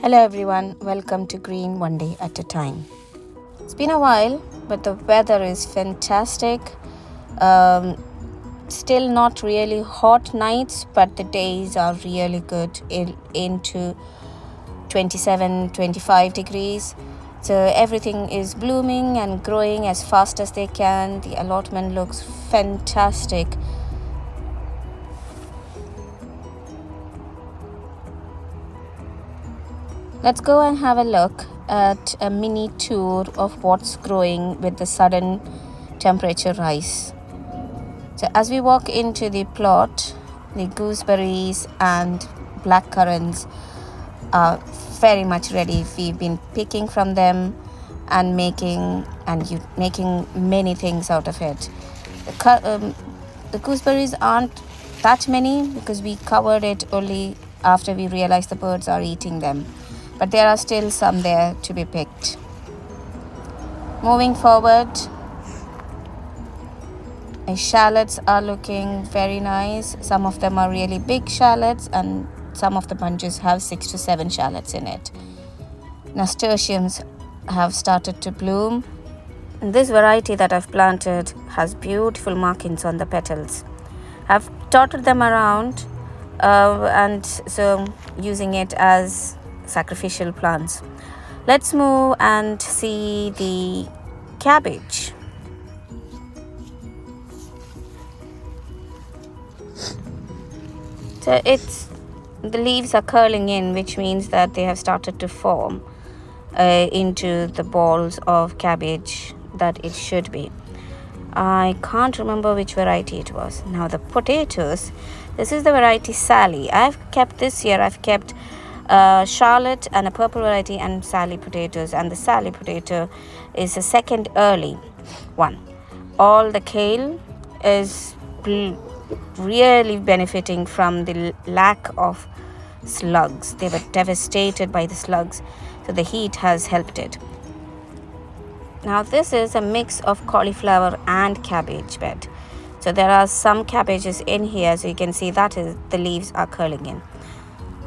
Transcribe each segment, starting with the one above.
Hello everyone, welcome to Green One Day at a Time. It's been a while, but the weather is fantastic. Um, Still not really hot nights, but the days are really good into 27, 25 degrees. So everything is blooming and growing as fast as they can. The allotment looks fantastic. Let's go and have a look at a mini tour of what's growing with the sudden temperature rise. So as we walk into the plot, the gooseberries and black currants are very much ready. We've been picking from them and making many things out of it. The gooseberries aren't that many because we covered it only after we realized the birds are eating them. But there are still some there to be picked. Moving forward, the shallots are looking very nice. Some of them are really big shallots and some of the bunches have 6 to 7 shallots in it. Nasturtiums have started to bloom. And this variety that I've planted has beautiful markings on the petals. I've dotted them around and so using it as sacrificial plants. Let's move and see the cabbage. So the leaves are curling in, which means that they have started to form into the balls of cabbage that it should be. I can't remember which variety it was. Now the potatoes, this is the variety Sally. I've kept Charlotte and a purple variety and Sally potatoes, and the Sally potato is a second early one. All the kale is really benefiting from the lack of slugs. They were devastated by the slugs, so the heat has helped it. Now this is a mix of cauliflower and cabbage bed. So there are some cabbages in here, so you can see that is the leaves are curling in.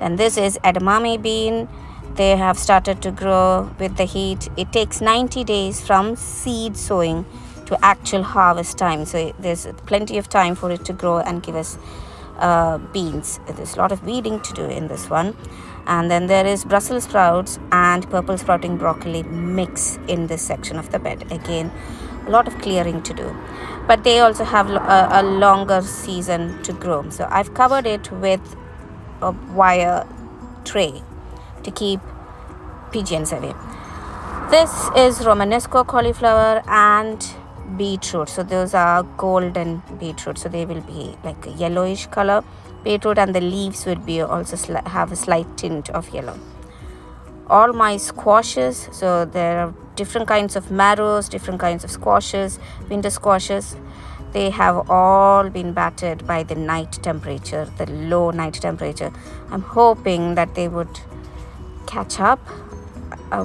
And this is edamame bean. They have started to grow with the heat. It takes 90 days from seed sowing to actual harvest time. So there's plenty of time for it to grow and give us beans. There's a lot of weeding to do in this one. And then there is Brussels sprouts and purple sprouting broccoli mix in this section of the bed. Again, a lot of clearing to do. But they also have a longer season to grow. So I've covered it with a wire tray to keep pigeons away. This is Romanesco cauliflower and beetroot. So those are golden beetroot. So they will be like a yellowish color beetroot, and the leaves would be also have a slight tint of yellow. All my squashes, so there are different kinds of marrows, different kinds of squashes, winter squashes. They have all been battered by the night temperature, the low night temperature. I'm hoping that they would catch up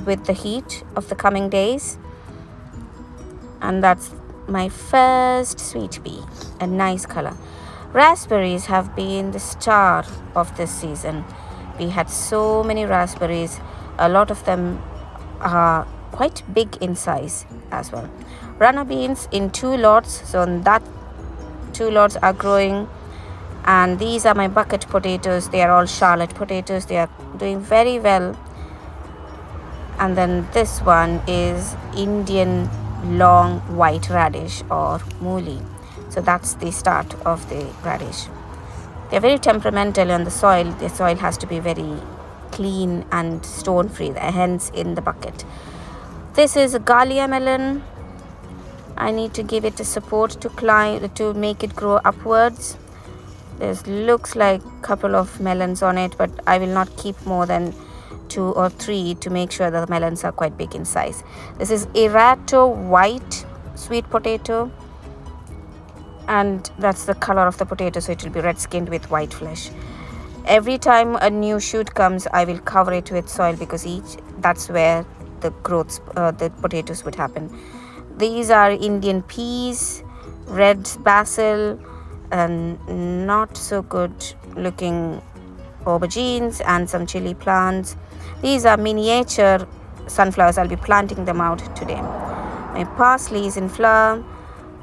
with the heat of the coming days. And that's my first sweet pea, a nice color. Raspberries have been the star of this season. We had so many raspberries. A lot of them are quite big in size as well. Runner beans in 2 lots, so that 2 lots are growing. And these are my bucket potatoes. They are all Charlotte potatoes. They are doing very well. And then this one is Indian long white radish or mooli. So that's the start of the radish. They're very temperamental on the soil. The soil has to be very clean and stone free, hence in the bucket. This is a Galia melon. I need to give it a support to make it grow upwards. There looks like a couple of melons on it, but I will not keep more than 2 or 3 to make sure that the melons are quite big in size. This is Erato white sweet potato, and that's the color of the potato, so it will be red skinned with white flesh. Every time a new shoot comes, I will cover it with soil because that's where the potatoes would happen. These are Indian peas, red basil, and not so good looking aubergines and some chili plants. These are miniature sunflowers. I'll be planting them out today. My parsley is in flower.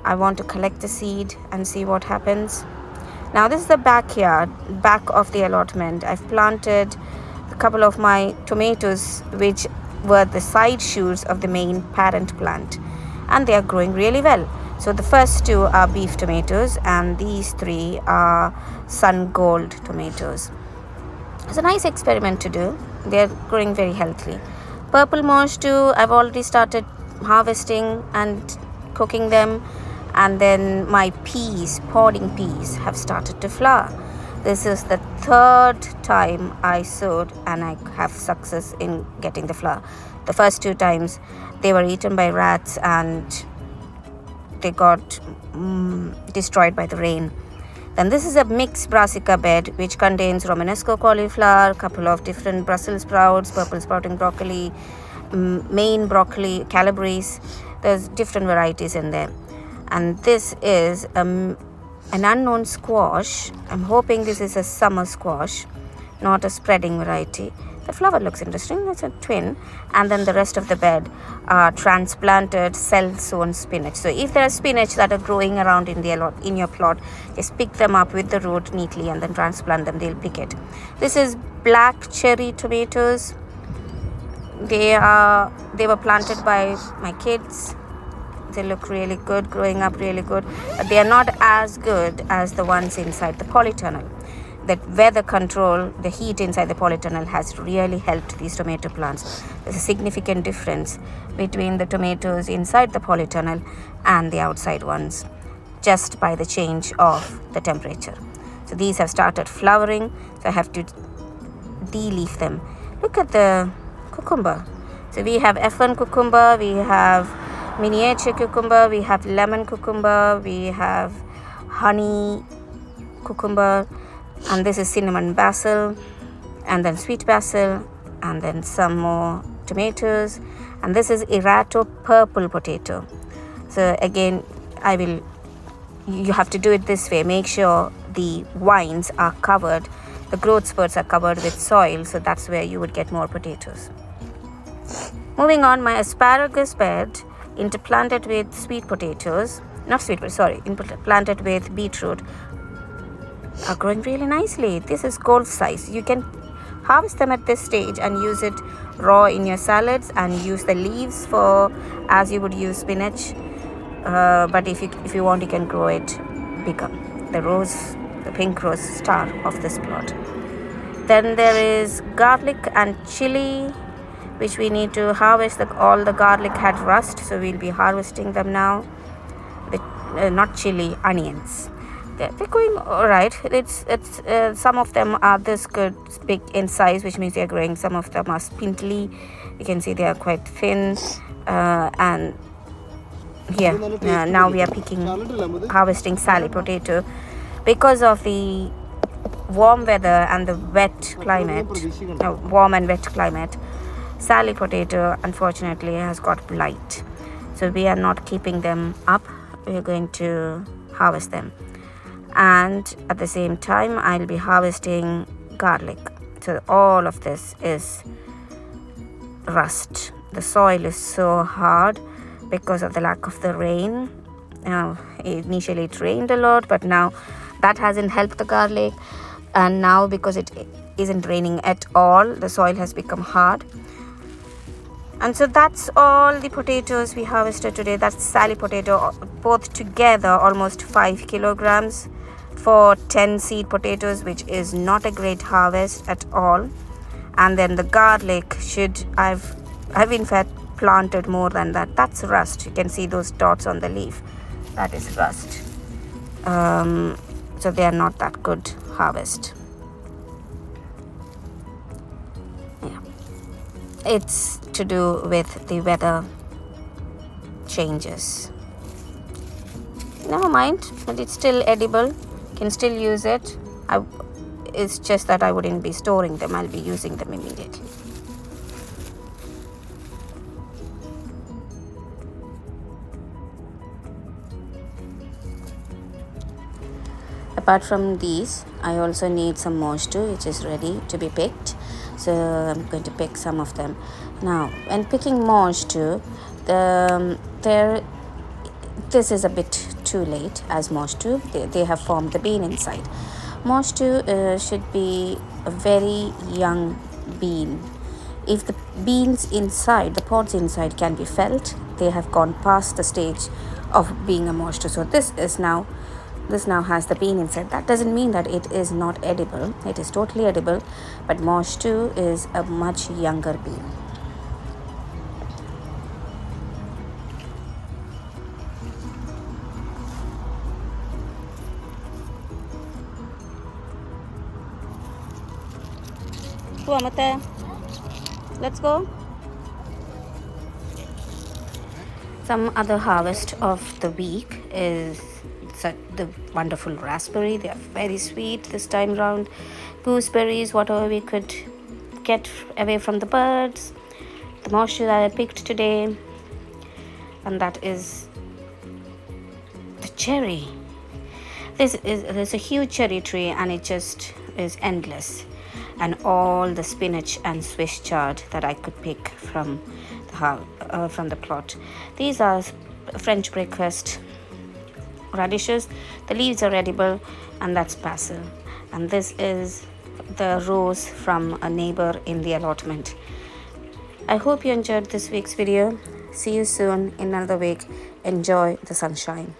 I want to collect the seed and see what happens. Now this is the back of the allotment. I've planted a couple of my tomatoes, which were the side shoots of the main parent plant, and they are growing really well. So the first two are beef tomatoes and these three are sun gold tomatoes. It's a nice experiment to do. They're growing very healthily. Purple mosh too, I've already started harvesting and cooking them. And then my podding peas have started to flower. This is the third time I sowed and I have success in getting the flower. The first two times they were eaten by rats and they got destroyed by the rain. Then this is a mixed brassica bed which contains Romanesco cauliflower, a couple of different Brussels sprouts, purple sprouting broccoli, Maine broccoli, calabrese. There's different varieties in there. And this is an unknown squash. I'm hoping this is a summer squash, not a spreading variety. The flower looks interesting. It's a twin. And then the rest of the bed are transplanted self-sown spinach. So if there are spinach that are growing around in your plot, just pick them up with the root neatly and then transplant them. They'll pick it. This is black cherry tomatoes. They were planted by my kids. They look really good, growing up really good. But they are not as good as the ones inside the polytunnel. That weather control, the heat inside the polytunnel has really helped these tomato plants. There's a significant difference between the tomatoes inside the polytunnel and the outside ones, just by the change of the temperature. So these have started flowering, so I have to de-leaf them. Look at the cucumber. So we have F1 cucumber, we have miniature cucumber, we have lemon cucumber, we have honey cucumber, and this is cinnamon basil, and then sweet basil, and then some more tomatoes, and this is Erato purple potato. So again, you have to do it this way. Make sure the vines are covered, the growth spurts are covered with soil, so that's where you would get more potatoes. Moving on, my asparagus bed interplanted with sweet potatoes, interplanted with beetroot, are growing really nicely. This is golf size. You can harvest them at this stage and use it raw in your salads and use the leaves for as you would use spinach. But if you want, you can grow it bigger. The pink rose star of this plot. Then there is garlic and chili, which we need to harvest. All the garlic had rust, so we'll be harvesting them now. Not chili, onions. They're going all right. It's some of them are this good, big in size, which means they're growing. Some of them are spindly. You can see they are quite thin. And here now we are harvesting Sally potato because of the warm weather and the wet climate. Warm and wet climate. Sally potato unfortunately has got blight, so we are not keeping them up. We are going to harvest them, and at the same time I'll be harvesting garlic. So all of this is rust. The soil is so hard because of the lack of the rain. Initially it rained a lot, but now that hasn't helped the garlic, and now because it isn't raining at all, the soil has become hard. And so that's all the potatoes we harvested today. That's Sally potato, both together almost 5 kilograms for 10 seed potatoes, which is not a great harvest at all. And then the garlic I've in fact planted more than that. That's rust. You can see those dots on the leaf. That is rust. So they are not that good harvest. It's to do with the weather changes. Never mind, but it's still edible. Can still use it. It's just that I wouldn't be storing them. I'll be using them immediately. Apart from these, I also need some moss too, which is ready to be picked. So I'm going to pick some of them. Now, when picking moss too, this is a bit too late, as moss too, they have formed the bean inside. Moss too should be a very young bean. If the beans inside, the pods inside can be felt, they have gone past the stage of being a moss too. So this now has the bean inside. That doesn't mean that it is not edible. It is totally edible, but moss too is a much younger bean. Go, Amata. Let's go. Some other harvest of the week is the wonderful raspberry. They are very sweet this time round. Gooseberries, whatever we could get away from the birds. The moisture that I picked today, and that is the cherry. There's a huge cherry tree, and it just is endless. And all the spinach and Swiss chard that I could pick from the plot. These are French breakfast radishes. The leaves are edible, and that's basil. And this is the rose from a neighbor in the allotment. I hope you enjoyed this week's video. See you soon in another week. Enjoy the sunshine.